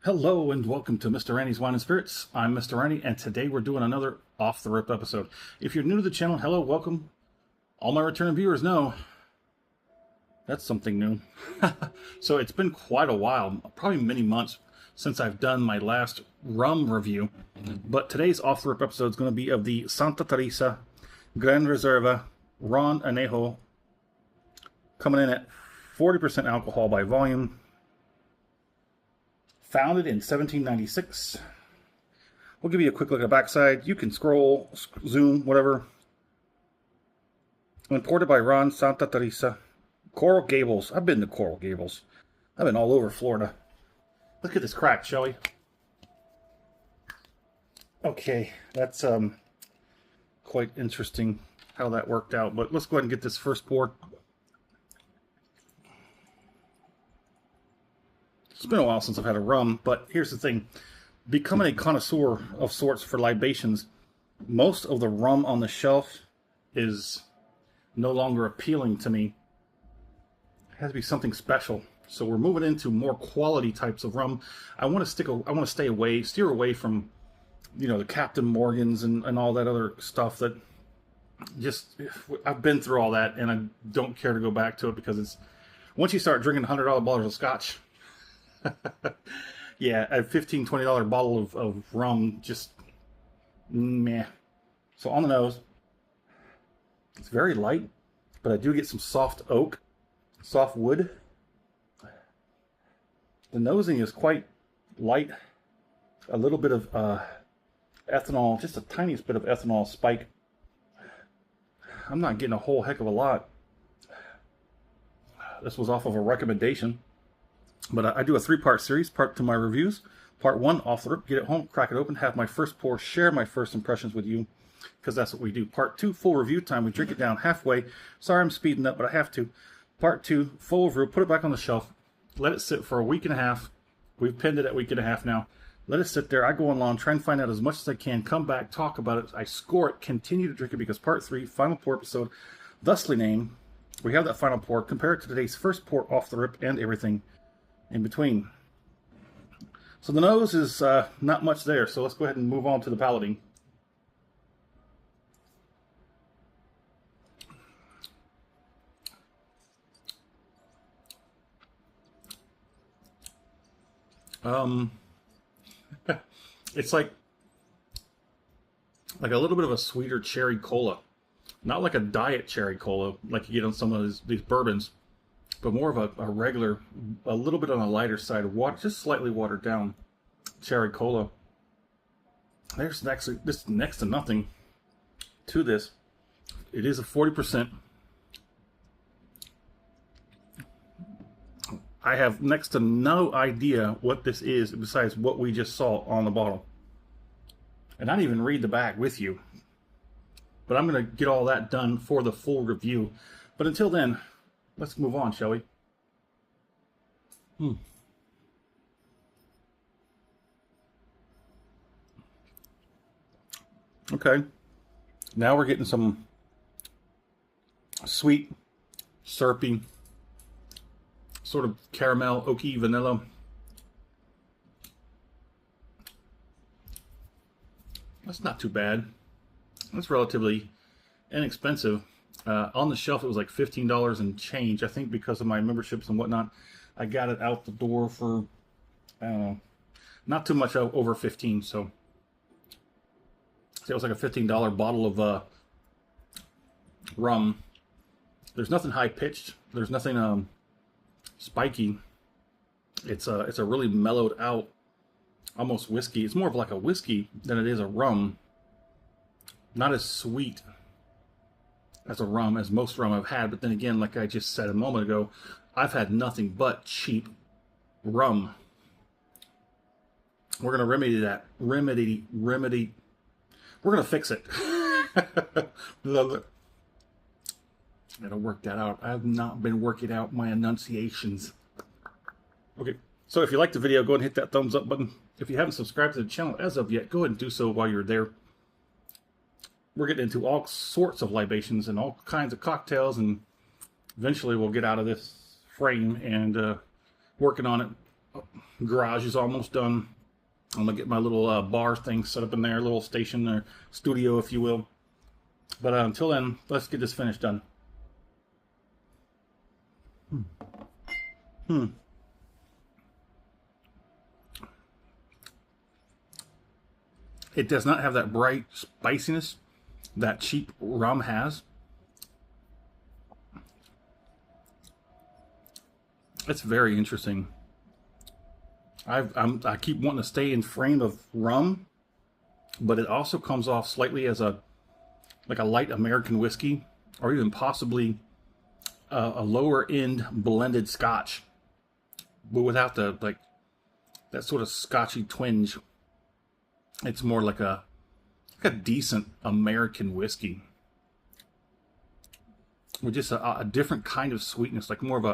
Hello and welcome to Mr. Randy's Wine and Spirits. I'm Mr. Randy, and today we're doing another Off the Rip episode. If you're new to the channel, hello, welcome. All my returning viewers know that's something new. So it's been quite a while, probably many months, since I've done my last rum review. But today's Off the Rip episode is going to be of the Santa Teresa Gran Reserva Ron Anejo, coming in at 40% alcohol by volume. Founded in 1796. We'll give you a quick look at the backside. You can scroll, zoom, whatever. Imported by Ron Santa Teresa. Coral Gables. I've been to Coral Gables. I've been all over Florida. Look at this crack, shall we? Okay, that's quite interesting how that worked out. But let's go ahead and get this first pour. It's been a while since I've had a rum, but here's the thing. Becoming a connoisseur of sorts for libations, most of the rum on the shelf is no longer appealing to me. It has to be something special. So we're moving into more quality types of rum. I want to steer away from, you know, the Captain Morgans and all that other stuff that just, I've been through all that and I don't care to go back to it, because it's, once you start drinking $100 bottles of scotch, yeah, a $15, $20 bottle of rum, just meh. So on the nose, it's very light, but I do get some soft oak, soft wood. The nosing is quite light. A little bit of ethanol, just a tiniest bit of ethanol spike. I'm not getting a whole heck of a lot. This was off of a recommendation. But I do a 3-part series. Part 2, my reviews. Part 1, off the rip, get it home, crack it open, have my first pour, share my first impressions with you, because that's what we do. Part 2, full review time. We drink it down halfway. Sorry I'm speeding up, but I have to. Part 2, full review, put it back on the shelf, let it sit for a week and a half. We've pinned it at week and a half now. Let it sit there. I go online, try and find out as much as I can, come back, talk about it. I score it, continue to drink it, because Part 3, final pour episode, thusly named, we have that final pour, compare it to today's first pour off the rip and everything in between. So the nose is not much there, so let's go ahead and move on to the palating. It's like a little bit of a sweeter cherry cola, not like a diet cherry cola like you get on some of these bourbons, but more of a regular, a little bit on the lighter side of water, just slightly watered down cherry cola. There's next to nothing to this. It is a 40%. I have next to no idea what this is besides what we just saw on the bottle. And I didn't even read the back with you. But I'm going to get all that done for the full review. But until then, let's move on, shall we? Okay. Now we're getting some sweet, syrupy, sort of caramel, oaky, vanilla. That's not too bad. That's relatively inexpensive. On the shelf, it was like $15 and change. I think because of my memberships and whatnot, I got it out the door for, I don't know, not too much over 15. So it was like a $15 bottle of rum. There's nothing high pitched. There's nothing spiky. It's a really mellowed out, almost whiskey. It's more of like a whiskey than it is a rum. Not as sweet as a rum, as most rum I've had, but then again, like I just said a moment ago, I've had nothing but cheap rum. We're gonna remedy that. Remedy. We're gonna fix it. Gotta work that out. I have not been working out my enunciations. Okay, so if you liked the video, go ahead and hit that thumbs up button. If you haven't subscribed to the channel as of yet, go ahead and do so while you're there. We're getting into all sorts of libations and all kinds of cocktails, and eventually we'll get out of this frame and working on it garage is almost done. I'm gonna get my little bar thing set up in there, little station or studio, if you will. But until then, let's get this finish done. It does not have that bright spiciness that cheap rum has. It's very interesting. I keep wanting to stay in frame of rum, but it also comes off slightly as like a light American whiskey, or even possibly a lower end blended Scotch, but without the that sort of Scotchy twinge. It's more like a decent American whiskey with just a different kind of sweetness, like more of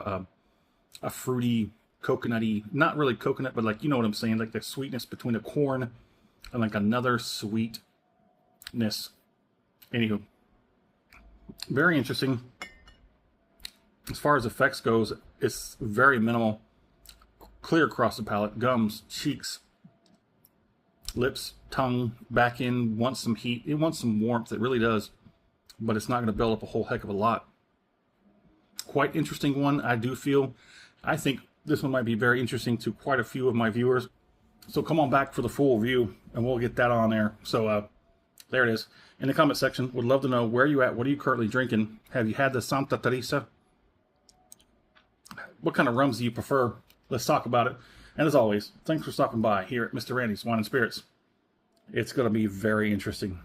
a fruity, coconutty, not really coconut, but like, you know what I'm saying, like the sweetness between a corn and like another sweetness. Anywho, very interesting. As far as effects goes, it's very minimal. Clear across the palate, gums, cheeks, lips, tongue, back end wants some heat. It wants some warmth. It really does. But it's not going to build up a whole heck of a lot. Quite interesting one, I do feel. I think this one might be very interesting to quite a few of my viewers. So come on back for the full review, and we'll get that on there. So there it is. In the comment section, would love to know where you at. What are you currently drinking? Have you had the Santa Teresa? What kind of rums do you prefer? Let's talk about it. And as always, thanks for stopping by here at Mr. Randy's Wine and Spirits. It's going to be very interesting.